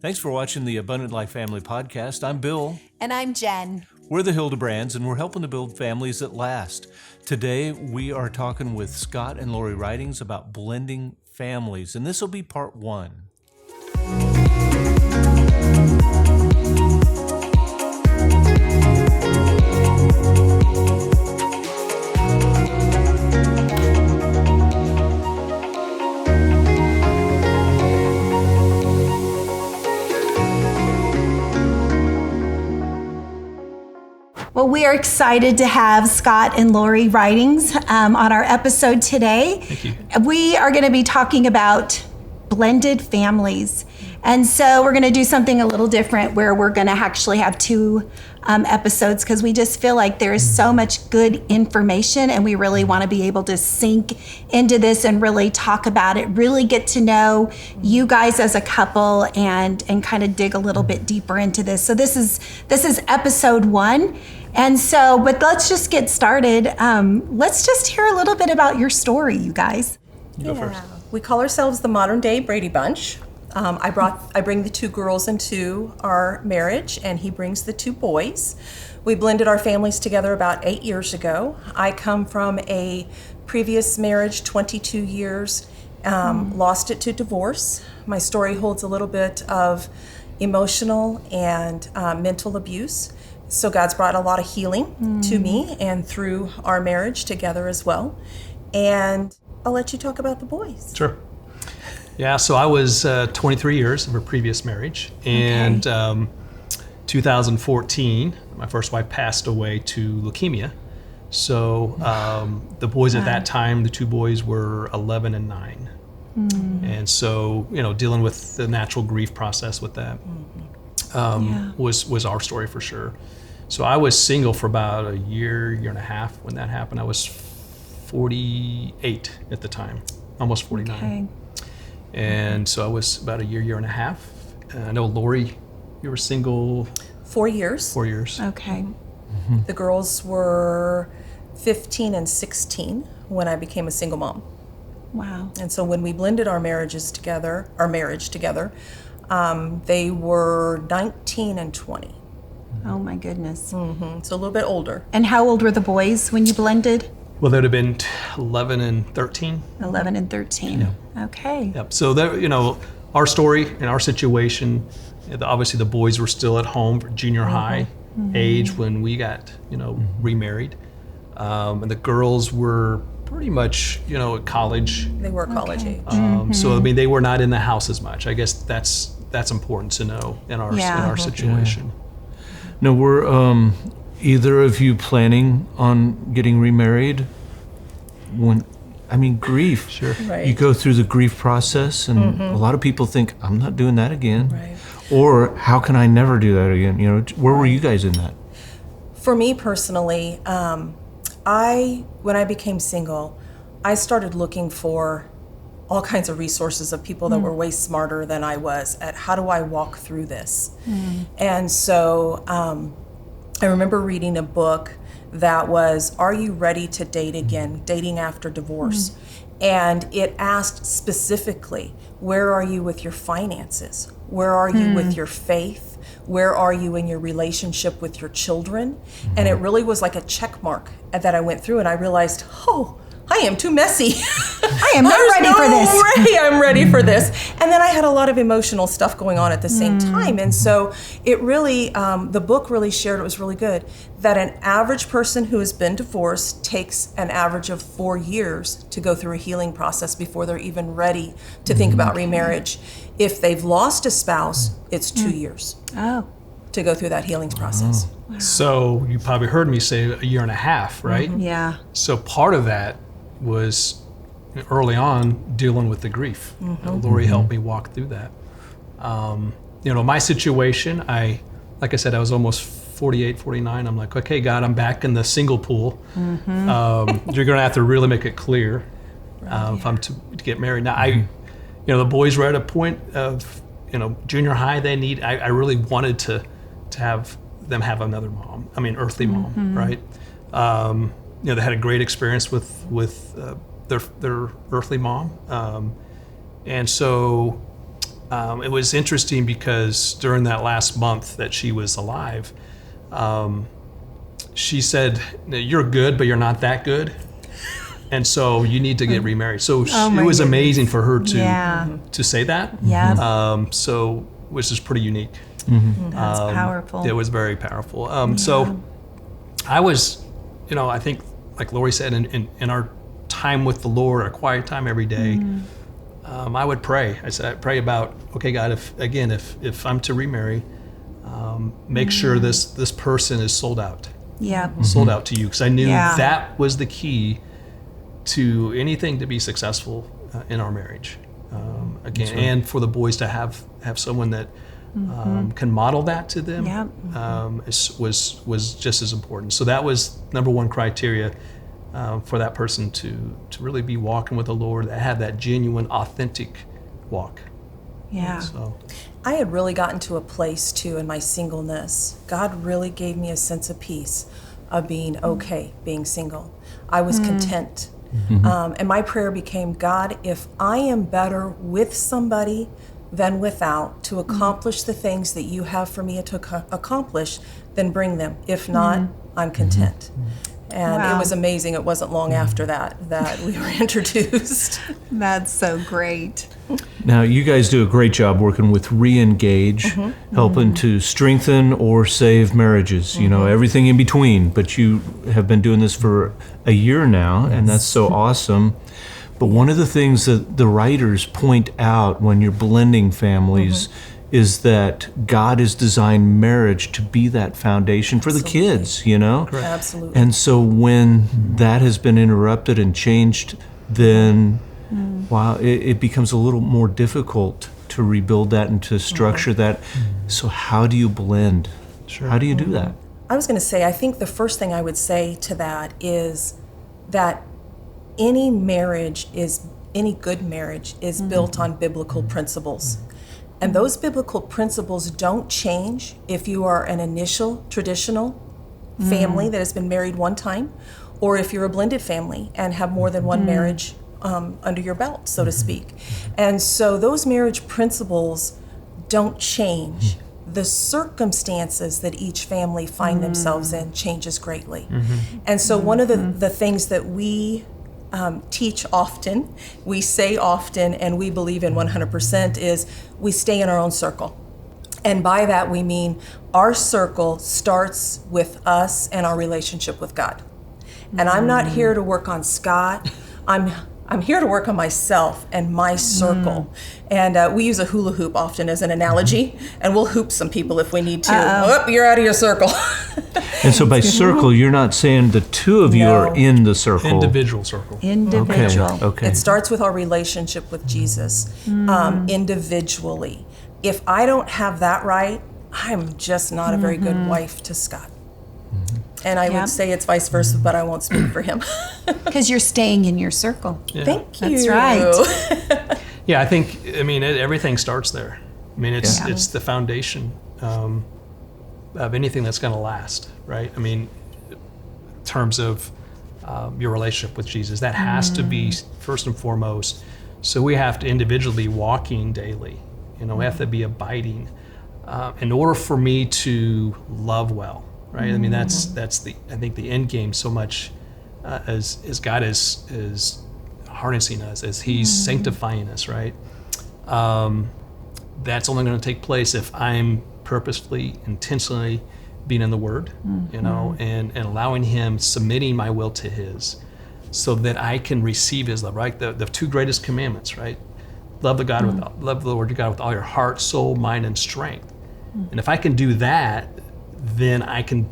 Thanks for watching the Abundant Life Family Podcast. I'm Bill. And I'm Jen. We're the Hildebrands, and we're helping to build families that last. Today, we are talking with Scott and Lori Ridings about blending families, and this will be part one. Well, we are excited to have Scott and Lori Ridings on our episode today. Thank you. We are going to be talking about blended families. And so we're going to do something a little different where we're going to actually have two episodes because we just feel like there is so much good information and we really want to be able to sink into this and really talk about it, really get to know you guys as a couple and kind of dig a little bit deeper into this. So this is episode one. And so, but let's just get started. Let's just hear a little bit about your story, you guys. Go first. We call ourselves the modern day Brady Bunch. I bring the two girls into our marriage, and he brings the two boys. We blended our families together about 8 years ago. I come from a previous marriage, 22 years, lost it to divorce. My story holds a little bit of emotional and mental abuse. So God's brought a lot of healing to me and through our marriage together as well. And I'll let you talk about the boys. Sure. Yeah, so I was 23 years of a previous marriage. And 2014, my first wife passed away to leukemia. So the boys at that time, the two boys were 11 and 9. And so, dealing with the natural grief process with that was our story for sure. So I was single for about a year and a half when that happened. I was 48 at the time, almost 49. Okay. And so I was about a year and a half. I know, Lori, you were single 4 years. 4 years. Okay. The girls were 15 and 16 when I became a single mom. Wow. And so when we blended our marriage together, they were 19 and 20. Oh my goodness. So a little bit older. And how old were the boys when you blended? Well, that would have been 11 and 13. 11 and 13. Okay. Yep. So that, our story and our situation, obviously the boys were still at home for junior high age when we got, remarried. And the girls were pretty much, at college. They were college age. So, they were not in the house as much. I guess that's important to know in our situation. Now, were either of you planning on getting remarried? Grief. Sure. Right. You go through the grief process, and a lot of people think, I'm not doing that again. Right. Or, how can I never do that again? Where were you guys in that? For me personally, when I became single, I started looking for all kinds of resources of people that were way smarter than I was at how do I walk through this. And so I remember reading a book that was, Are You Ready to Date Again? Dating After Divorce. And it asked specifically, where are you with your finances? Where are you with your faith? Where are you in your relationship with your children? And it really was like a check mark that I went through, and I realized, I am too messy. I am not ready for this. I'm ready for this. And then I had a lot of emotional stuff going on at the same time. And so it really, the book really shared, it was really good, that an average person who has been divorced takes an average of 4 years to go through a healing process before they're even ready to think about remarriage. If they've lost a spouse, it's 2 years to go through that healing process. Wow. So you probably heard me say a year and a half, right? Yeah. So part of that was early on dealing with the grief. Lori helped me walk through that. My situation, like I said, I was almost 48, 49. I'm like, okay, God, I'm back in the single pool. You're going to have to really make it clear if I'm to get married. Now, the boys were at a point of, junior high. I really wanted to have them have another mom. Earthly mom, right? They had a great experience with their earthly mom, and so it was interesting because during that last month that she was alive, she said, "You're good, but you're not that good, and so you need to get remarried." So it was amazing for her to say that. Yeah. So which is pretty unique. That's powerful. It was very powerful. So I was, I think, like Lori said, in our time with the Lord, our quiet time every day, I would pray. I pray about, okay, God, if I'm to remarry, make sure this person is sold out. Yeah. Sold out to you, because I knew Yeah. that was the key to anything to be successful in our marriage. Again, and for the boys to have someone that can model that to them, Yep. was just as important. So that was number one criteria for that person to really be walking with the Lord, that had that genuine, authentic walk. Yeah. So I had really gotten to a place too in my singleness. God really gave me a sense of peace of being okay, being single. I was content. And my prayer became, God, if I am better with somebody than without to accomplish the things that you have for me to accomplish, then bring them. If not, I'm content. And Wow. it was amazing. It wasn't long after that we were introduced. That's so great. Now, you guys do a great job working with Re-Engage, helping to strengthen or save marriages, everything in between. But you have been doing this for a year now, and that's so awesome. But one of the things that the writers point out when you're blending families is that God has designed marriage to be that foundation for the kids, Absolutely. And so when that has been interrupted and changed, then wow, it becomes a little more difficult to rebuild that and to structure that. So how do you blend? How do you do that? I was going to say, I think the first thing I would say to that is that any good marriage is built on biblical principles. And those biblical principles don't change if you are an initial traditional family that has been married one time, or if you're a blended family and have more than one marriage under your belt, so to speak. And so those marriage principles don't change. The circumstances that each family find themselves in changes greatly. And so one of the things that we teach often, we say often, and we believe in 100% is we stay in our own circle. And by that we mean our circle starts with us and our relationship with God. And I'm not here to work on Scott. I'm here to work on myself and my circle. And we use a hula hoop often as an analogy, and we'll hoop some people if we need to. Oh, you're out of your circle. And so by circle, you're not saying the two of you are in the circle. individual circle. Individual. Okay. It starts with our relationship with Jesus individually. If I don't have that right, I'm just not a very good wife to Scott. And I would say it's vice versa, but I won't speak for him. Because you're staying in your circle. Thank you. That's right. Yeah, I think, everything starts there. It's the foundation of anything that's going to last, right? In terms of your relationship with Jesus, that has to be first and foremost. So we have to individually be walking daily. We have to be abiding in order for me to love well, right? That's the end game so much as God is harnessing us, as He's sanctifying us, right? That's only going to take place if I'm purposefully, intentionally being in the Word, and allowing Him, submitting my will to His, so that I can receive His love, right? The two greatest commandments, right? Love the Lord your God with all your heart, soul, mind, and strength. And if I can do that, then I can,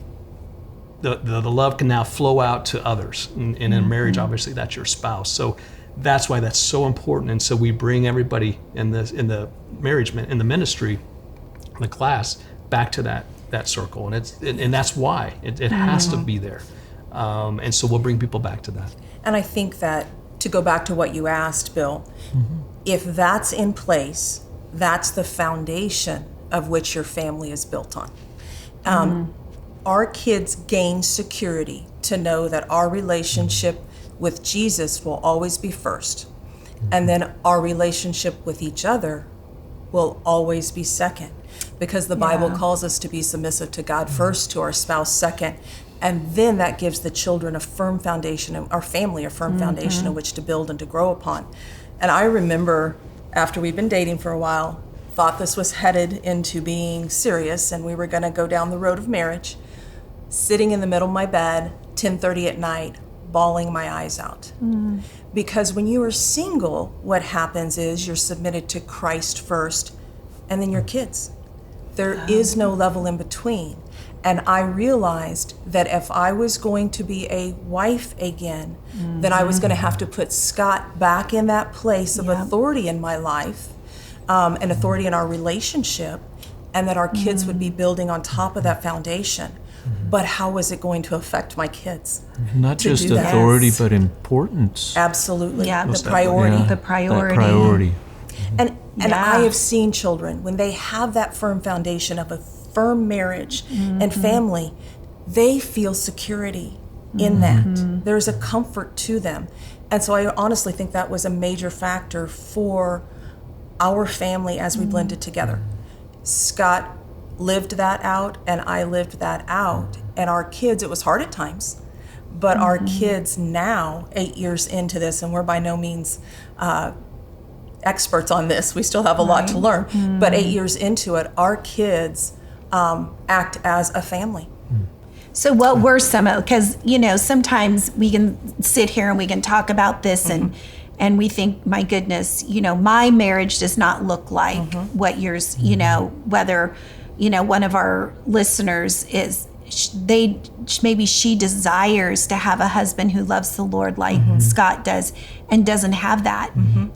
the love can now flow out to others. And in a marriage, obviously, that's your spouse. So that's why that's so important. And so we bring everybody in the marriage, in the ministry, in the class, back to that circle. And that's why it has to be there. And so we'll bring people back to that. And I think that, to go back to what you asked, Bill, if that's in place, that's the foundation of which your family is built on. Our kids gain security to know that our relationship with Jesus will always be first. And then our relationship with each other will always be second, because the Bible calls us to be submissive to God first, to our spouse second. And then that gives the children a firm foundation, our family a firm foundation in which to build and to grow upon. And I remember, after we'd been dating for a while, thought this was headed into being serious and we were going to go down the road of marriage, sitting in the middle of my bed, 10:30 at night, bawling my eyes out. Because when you are single, what happens is you're submitted to Christ first and then your kids. There is no level in between. And I realized that if I was going to be a wife again, then I was going to have to put Scott back in that place of authority in my life, and authority in our relationship, and that our kids would be building on top of that foundation. But how was it going to affect my kids? Not just authority, but importance. Absolutely. Yeah, the priority. The priority. That priority. And I have seen children, when they have that firm foundation of a firm marriage and family, they feel security in that. There's a comfort to them. And so I honestly think that was a major factor for our family as we blended together. Scott lived that out and I lived that out. And our kids, it was hard at times, but our kids now, 8 years into this, and we're by no means experts on this, we still have a lot to learn, but 8 years into it, our kids act as a family. So what were some of, because, you know, sometimes we can sit here and we can talk about this and we think, my goodness, you know, my marriage does not look like what yours, you know, whether, you know, one of our listeners is, maybe she desires to have a husband who loves the Lord like Scott does and doesn't have that.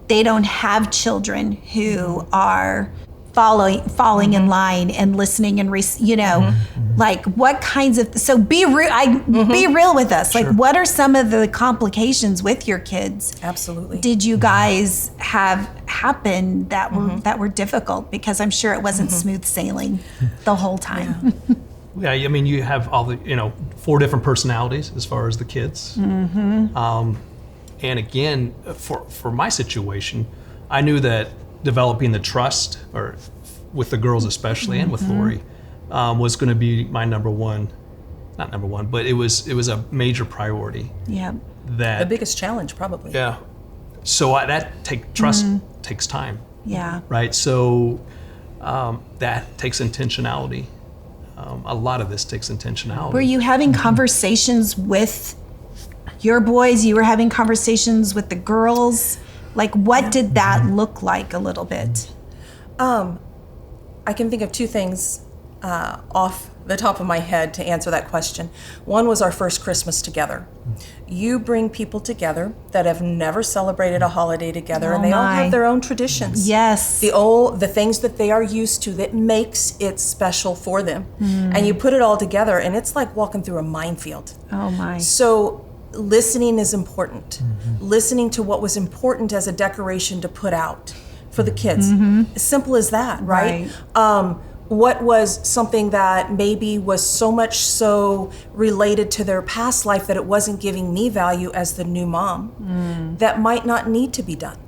They don't have children who are falling in line and listening and you know, like what kinds of, so be real with us. Like, what are some of the complications with your kids? Absolutely. Did you guys have happen that were difficult? Because I'm sure it wasn't smooth sailing the whole time. Yeah, I mean, you have all the, you know, 4 different personalities as far as the kids. And again, for my situation, I knew that developing the trust, or with the girls especially, and with Lori, was going to be my not number one, but it was a major priority. Yeah. The biggest challenge, probably. Yeah. So trust takes time. Yeah. Right. So that takes intentionality. A lot of this takes intentionality. Were you having conversations with your boys? You were having conversations with the girls? Like, what did that look like a little bit? I can think of 2 things off the top of my head to answer that question. One was our first Christmas together. You bring people together that have never celebrated a holiday together, and they all have their own traditions. Yes. The things that they are used to that makes it special for them. And you put it all together, and it's like walking through a minefield. Oh my. So listening is important. Listening to what was important as a decoration to put out for the kids. As simple as that, right? What was something that maybe was so much so related to their past life that it wasn't giving me value as the new mom, that might not need to be done.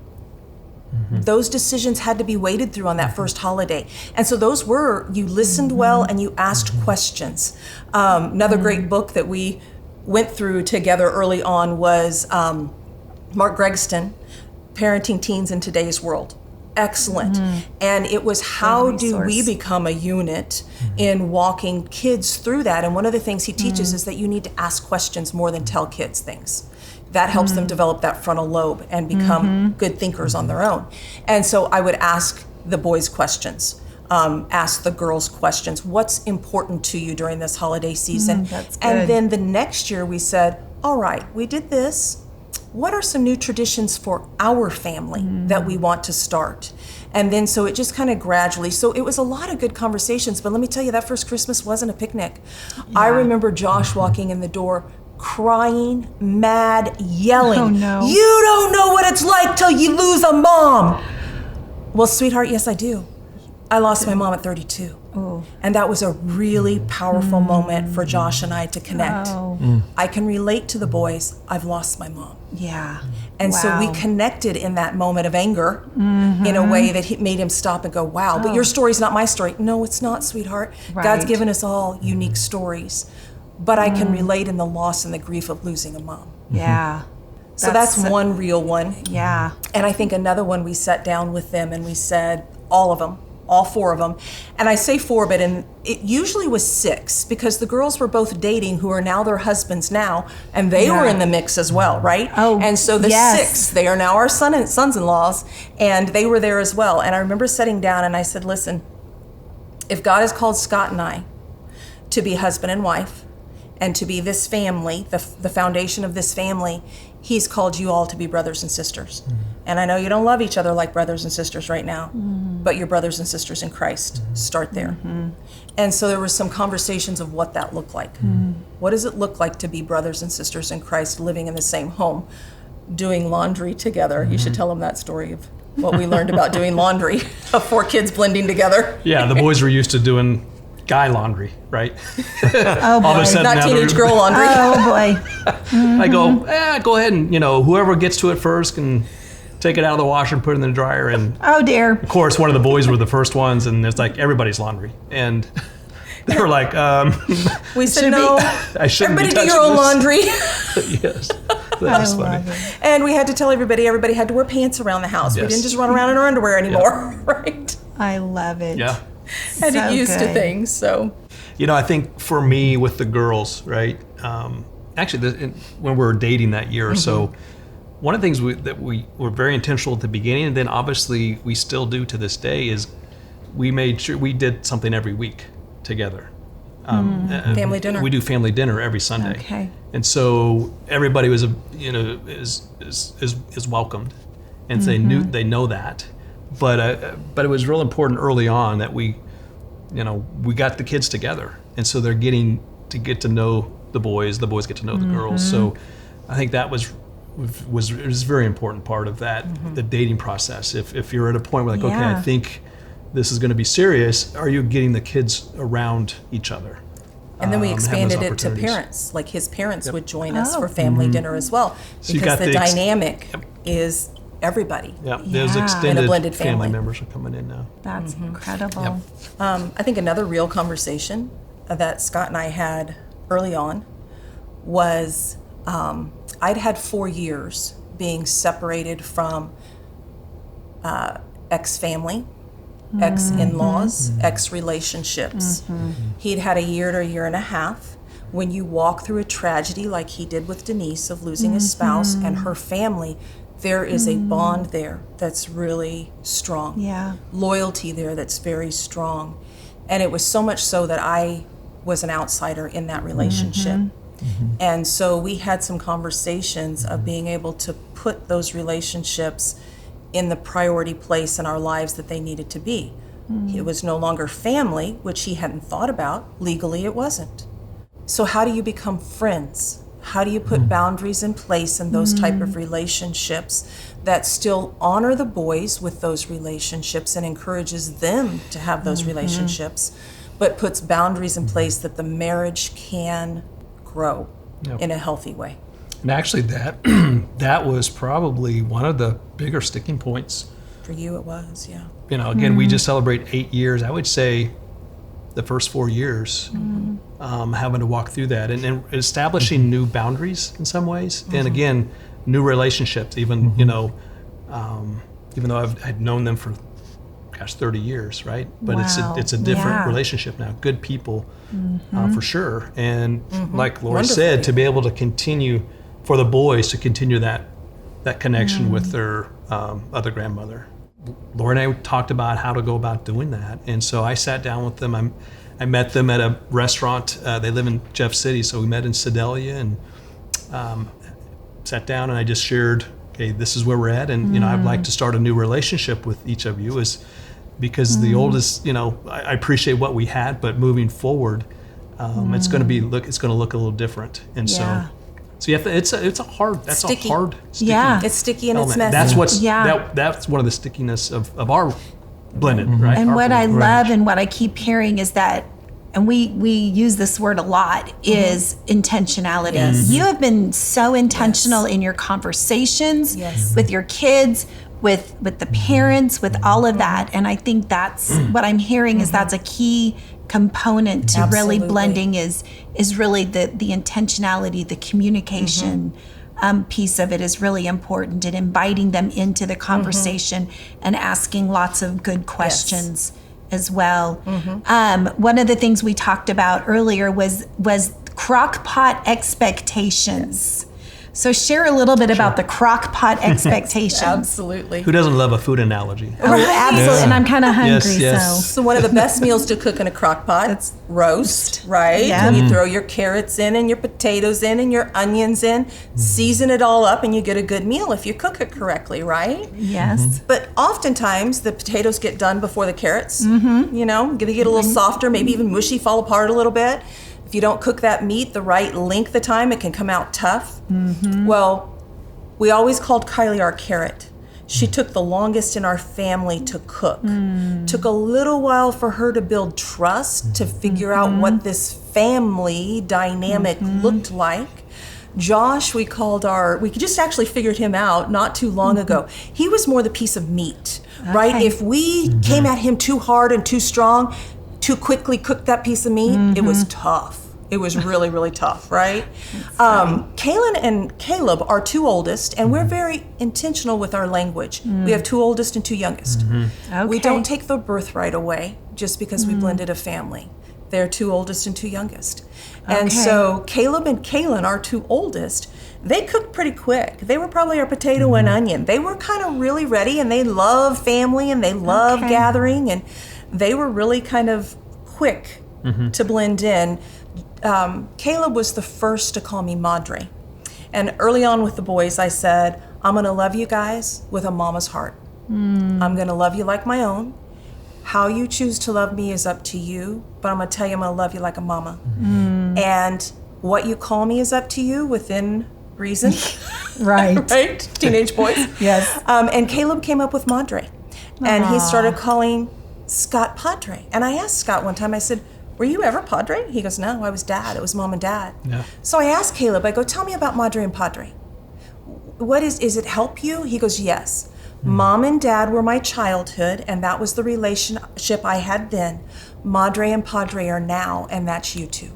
Those decisions had to be waded through on that first holiday. And so those were, you listened well and you asked questions. Another great book that we went through together early on was Mark Gregston, Parenting Teens in Today's World. Excellent. And it was, how do we become a unit in walking kids through that? And one of the things he teaches is that you need to ask questions more than tell kids things. That helps them develop that frontal lobe and become good thinkers on their own. And so I would ask the boys questions, ask the girls questions. What's important to you during this holiday season? That's good. And then the next year we said, all right, we did this. What are some new traditions for our family that we want to start? And then so it just kind of gradually, so it was a lot of good conversations, but let me tell you, that first Christmas wasn't a picnic. I remember Josh walking in the door, crying, mad, yelling. Oh, no. You don't know what it's like till you lose a mom. Well, sweetheart, yes, I do. I lost my mom at 32. And that was a really powerful moment for Josh and I to connect. I can relate to the boys. I've lost my mom. Yeah. And so we connected in that moment of anger in a way that made him stop and go, wow, but your story's not my story. No, it's not, sweetheart. Right. God's given us all unique stories. But I can relate in the loss and the grief of losing a mom. Yeah. So that's one real one. Yeah. And I think another one, we sat down with them and we said, all of them, all 4 of them. And I say 4, but it usually was 6 because the girls were both dating who are now their husbands now, and they were in the mix as well, right? Oh, and so the 6, they are now our sons-in-laws, and they were there as well. And I remember sitting down and I said, listen, if God has called Scott and I to be husband and wife and to be this family, the foundation of this family, He's called you all to be brothers and sisters. And I know you don't love each other like brothers and sisters right now, but you're brothers and sisters in Christ. Start there. And so there were some conversations of what that looked like. What does it look like to be brothers and sisters in Christ, living in the same home, doing laundry together? You should tell them that story of what we learned about doing laundry, of 4 kids blending together. Yeah, the boys were used to doing guy laundry, right? Oh, boy. All of a sudden, Not now teenage they're- girl laundry. Oh, boy. I go, go ahead and, whoever gets to it first can take it out of the washer and put it in the dryer. And Oh, dear. of course, one of the boys were the first ones, and it's like everybody's laundry. And they were like, We said, no, I shouldn't be everybody do touching your own this. laundry. Yes, that's funny. And we had to tell everybody had to wear pants around the house. We Yes. didn't just run around in our underwear anymore, right? I love it. Yeah. Had to So get used to good. things, so. I think for me with the girls, right? Actually, when we were dating that year or so, one of the things that we were very intentional at the beginning, and then obviously we still do to this day, is we made sure we did something every week together. Family dinner. We do family dinner every Sunday. Okay. And so everybody was, is welcomed, and they know that. But it was real important early on that we got the kids together, and so they're getting to know the boys get to know the girls. So I think that was a very important part of that, the dating process. If you're at a point where okay, I think this is going to be serious, are you getting the kids around each other? And then we have those expanded it to opportunities. parents. Like his parents would join us Oh. for family dinner as well, So you because got the the ex- dynamic is everybody. Yeah, those Yeah. extended In a blended family family. members are coming in now. That's incredible. I think another real conversation that Scott and I had early on was I'd had 4 years being separated from ex-family, ex-in-laws, ex-relationships. He'd had a year to a year and a half. When you walk through a tragedy like he did with Denise of losing his spouse and her family, there is a bond there that's really strong. Yeah. Loyalty there that's very strong. And it was so much so that I was an outsider in that relationship. And so we had some conversations of being able to put those relationships in the priority place in our lives that they needed to be. It was no longer family, which he hadn't thought about. Legally, it wasn't. So how do you become friends? How do you put boundaries in place in those type of relationships that still honor the boys with those relationships and encourages them to have those relationships, but puts boundaries in place that the marriage can grow in a healthy way? And actually, that was probably one of the bigger sticking points. For you, it was, yeah. Again, we just celebrate 8 years. I would say the first 4 years, having to walk through that and establishing new boundaries in some ways, and again, new relationships. Even even though I'd known them for 30 years, right? But Wow. it's a different Yeah. relationship now. Good people, for sure. And like Lori Wonderful said, to people. be able to continue, for the boys to continue that connection with their other grandmother. Lori and I talked about how to go about doing that. And so I sat down with them. I met them at a restaurant. They live in Jeff City, so we met in Sedalia and sat down, and I just shared, okay, this is where we're at, and I'd like to start a new relationship with each of you, is because the oldest, I appreciate what we had, but moving forward, it's going to look a little different, and Yeah. so yeah, it's a hard Sticky. sticky Yeah. It's sticky and it's element. messy. That's what's Yeah. that's one of the stickiness of our blended, right? And what I Right. love and what I keep hearing is that, and we use this word a lot, is intentionality. Yes. You have been so intentional in your conversations Yes. with your kids, with the parents, with all of that. And I think that's what I'm hearing is that's a key component to really Absolutely. blending is really the intentionality, the communication. Piece of it is really important, and inviting them into the conversation and asking lots of good questions as well. One of the things we talked about earlier was crock pot expectations. So share a little bit about the crock pot expectations. Absolutely. Who doesn't love a food analogy? Oh, absolutely. Yeah. And I'm kind of hungry, Yes. So one of the best meals to cook in a crock pot, roast, right? Yeah. And you throw your carrots in and your potatoes in and your onions in, season it all up, and you get a good meal if you cook it correctly, right? Yes. But oftentimes the potatoes get done before the carrots. You know, gonna get a little softer, maybe even mushy, fall apart a little bit. If you don't cook that meat the right length of time, it can come out tough. Well, we always called Kylie our carrot. She took the longest in our family to cook. Took a little while for her to build trust, to figure out what this family dynamic looked like. Josh, we just actually figured him out not too long ago. He was more the piece of meat, right? Okay. If we came at him too hard and too strong, too quickly cooked that piece of meat, it was tough. It was really, really tough, right? Kaylin and Caleb are two oldest, and we're very intentional with our language. We have two oldest and two youngest. We don't take the birthright away just because we blended a family. They're two oldest and two youngest. And so Caleb and Kaylin, our two oldest, they cooked pretty quick. They were probably our potato and onion. They were kind of really ready, and they love family, and they love gathering, and they were really kind of quick to blend in. Caleb was the first to call me Madre. And early on with the boys, I said, I'm going to love you guys with a mama's heart. I'm going to love you like my own. How you choose to love me is up to you, but I'm going to tell you I'm going to love you like a mama. And what you call me is up to you within reason. Right. Right? Teenage boys. Yes. And Caleb came up with Madre. And he started calling Scott Padre. And I asked Scott one time, I said, were you ever Padre? He goes, no, I was dad. It was mom and dad. Yeah. So I asked Caleb, I go, tell me about Madre and Padre. What is it help you? He goes, yes. Mom and dad were my childhood, and that was the relationship I had then. Madre and Padre are now, and that's you two.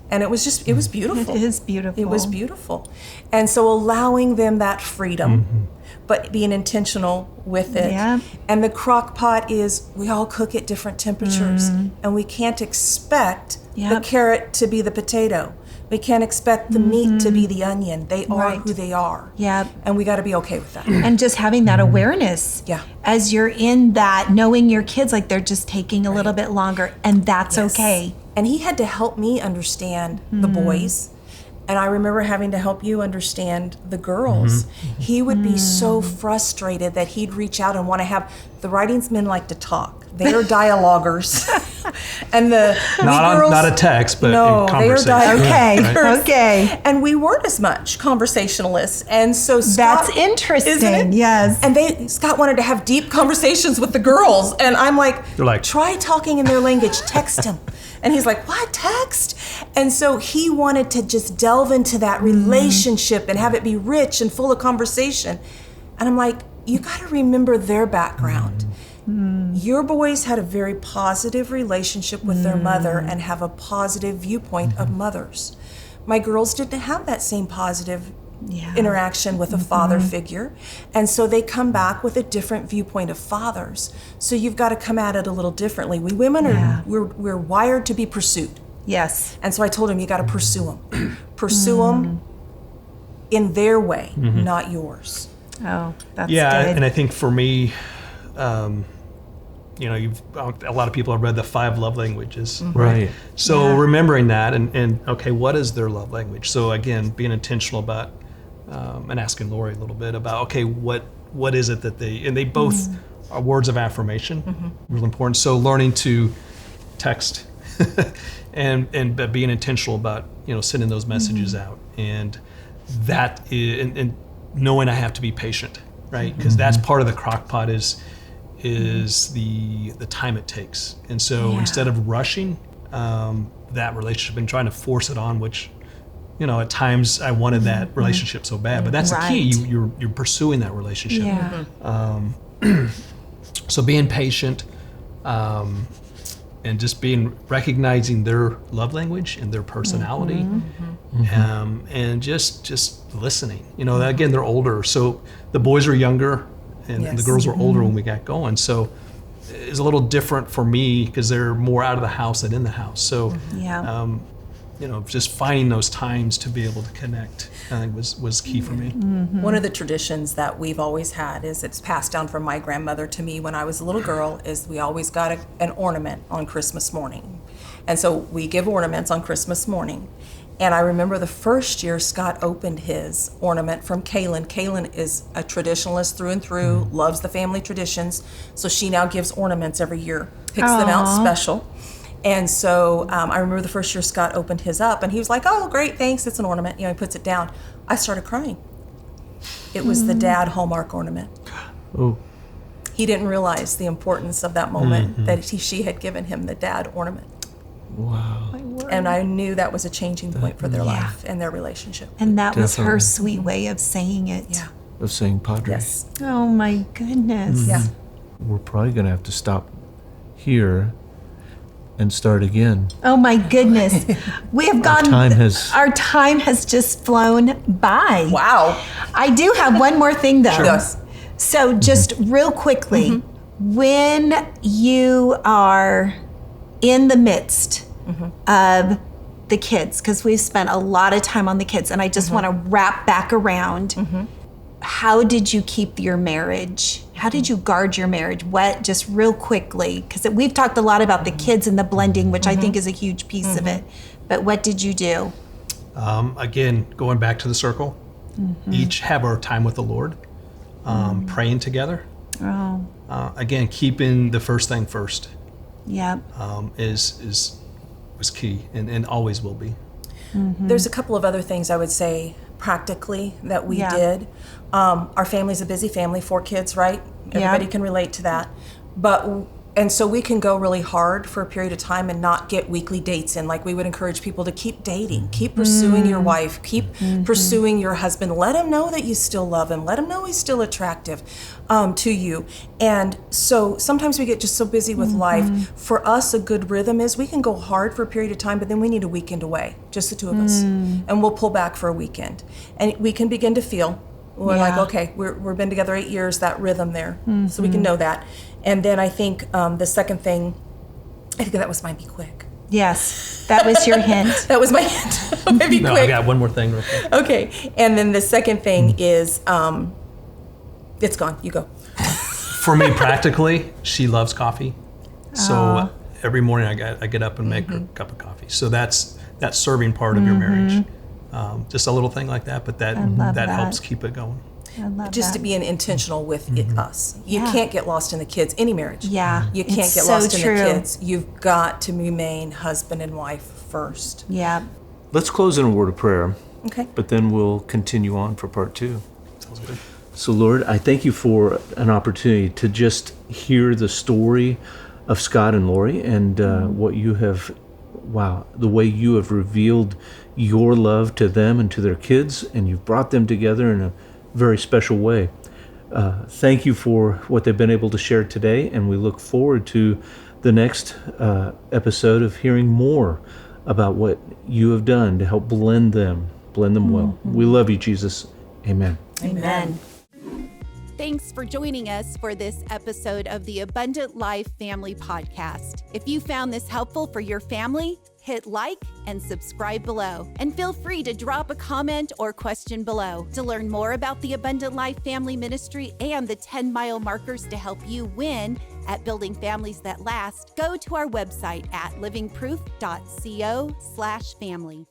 And it was beautiful. It is beautiful. It was beautiful. And so allowing them that freedom, but being intentional with it. Yeah. And the crock pot is, we all cook at different temperatures, and we can't expect the carrot to be the potato. We can't expect the meat to be the onion. They are who they are. Yeah. And we got to be okay with that. And just having that awareness. Yeah. As you're in that, knowing your kids, like they're just taking a little bit longer, and that's okay. And he had to help me understand the boys. And I remember having to help you understand the girls. He would be so frustrated that he'd reach out and want to have, the writings men like to talk. They are dialoguers. And the girls, not a text, but no, in they are conversation. dialoguers. Okay. And we weren't as much conversationalists. And so Scott, That's interesting. isn't it? Yes. And Scott wanted to have deep conversations with the girls. And I'm like, They're like, try talking in their language, text him. And he's like, what, text? And so he wanted to just delve into that relationship and have it be rich and full of conversation. And I'm like, you got to remember their background. Your boys had a very positive relationship with their mother and have a positive viewpoint of mothers. My girls didn't have that same positive interaction with a father figure. And so they come back with a different viewpoint of fathers. So you've got to come at it a little differently. We women we're wired to be pursued. Yes. And so I told him, you got to pursue them. Pursue them in their way, not yours. Oh, that's yeah, good. and I think for me, a lot of people have read the 5 love languages, Right. So remembering that and okay, what is their love language? So again, being intentional about and asking Lori a little bit about, okay, what is it that they both are words of affirmation, really important. So learning to text and being intentional about sending those messages out, and that is, and knowing I have to be patient, right? Because that's part of the crock pot is is the time it takes. And so instead of rushing that relationship and trying to force it on, which, at times I wanted that relationship so bad, but that's the key. You're pursuing that relationship. Yeah. So being patient, and just recognizing their love language and their personality, and just listening. Again, they're older, so the boys are younger, and the girls were older when we got going. So it's a little different for me because they're more out of the house than in the house. So just finding those times to be able to connect, I think was key for me. One of the traditions that we've always had is it's passed down from my grandmother to me when I was a little girl, is we always got an ornament on Christmas morning. And so we give ornaments on Christmas morning. And I remember the first year Scott opened his ornament from Kaylin. Kaylin is a traditionalist through and through, loves the family traditions. So she now gives ornaments every year, picks them out special. And so I remember the first year Scott opened his up, and he was like, "Oh, great, thanks, it's an ornament." He puts it down. I started crying. It was the dad Hallmark ornament. Oh. He didn't realize the importance of that moment that she had given him the dad ornament. Wow. And I knew that was a changing point for their life and their relationship. And that was her Definitely. sweet way of saying it. Yeah. Of saying Padre. Yes. Oh my goodness. Yeah. We're probably going to have to stop here and start again. Oh my goodness. We have gone. Our time has just flown by. Wow. I do have one more thing though. Sure. Yes. So just real quickly, when you are in the midst of the kids, because we've spent a lot of time on the kids, and I just want to wrap back around. How did you keep your marriage? How did you guard your marriage? What, just real quickly, because we've talked a lot about the kids and the blending, which I think is a huge piece of it. But what did you do? Again, going back to the circle, each have our time with the Lord, praying together. Oh, Again, keeping the first thing first. yeah. Was key and always will be. There's a couple of other things I would say practically that we did. Our family's a busy family, 4 kids, right? Everybody can relate to that. And so we can go really hard for a period of time and not get weekly dates in. Like, we would encourage people to keep dating, keep pursuing your wife, keep pursuing your husband. Let him know that you still love him. Let him know he's still attractive to you. And so sometimes we get just so busy with life. For us, a good rhythm is we can go hard for a period of time, but then we need a weekend away, just the 2 of us. And we'll pull back for a weekend. And we can begin to feel, we're like, okay, we've been together 8 years, that rhythm there. So we can know that. And then I think the second thing, I think that was my be quick. Yes, that was your hint. That was my hint. Maybe No, quick. I got one more thing real quick. Okay. And then the second thing is, it's gone. You go. For me, practically, she loves coffee. So every morning I get up and make her a cup of coffee. So that's that serving part of your marriage. Just a little thing like that, but that helps keep it going. I love Just to that. be intentional with us. You can't get lost in the kids, any marriage. Yeah, You can't it's get so lost in true. the kids. You've got to remain husband and wife first. Yeah. Let's close in a word of prayer, Okay. but then we'll continue on for part 2. Sounds good. So, Lord, I thank you for an opportunity to just hear the story of Scott and Lori and what you have, the way you have revealed your love to them and to their kids, and you've brought them together in a very special way. Thank you for what they've been able to share today, and we look forward to the next episode of hearing more about what you have done to help blend them well. We love you, Jesus. Amen. Amen. Thanks for joining us for this episode of the Abundant Life Family Podcast. If you found this helpful for your family, hit like and subscribe below. And feel free to drop a comment or question below. To learn more about the Abundant Life Family Ministry and the 10-mile markers to help you win at building families that last, go to our website at livingproof.co/family.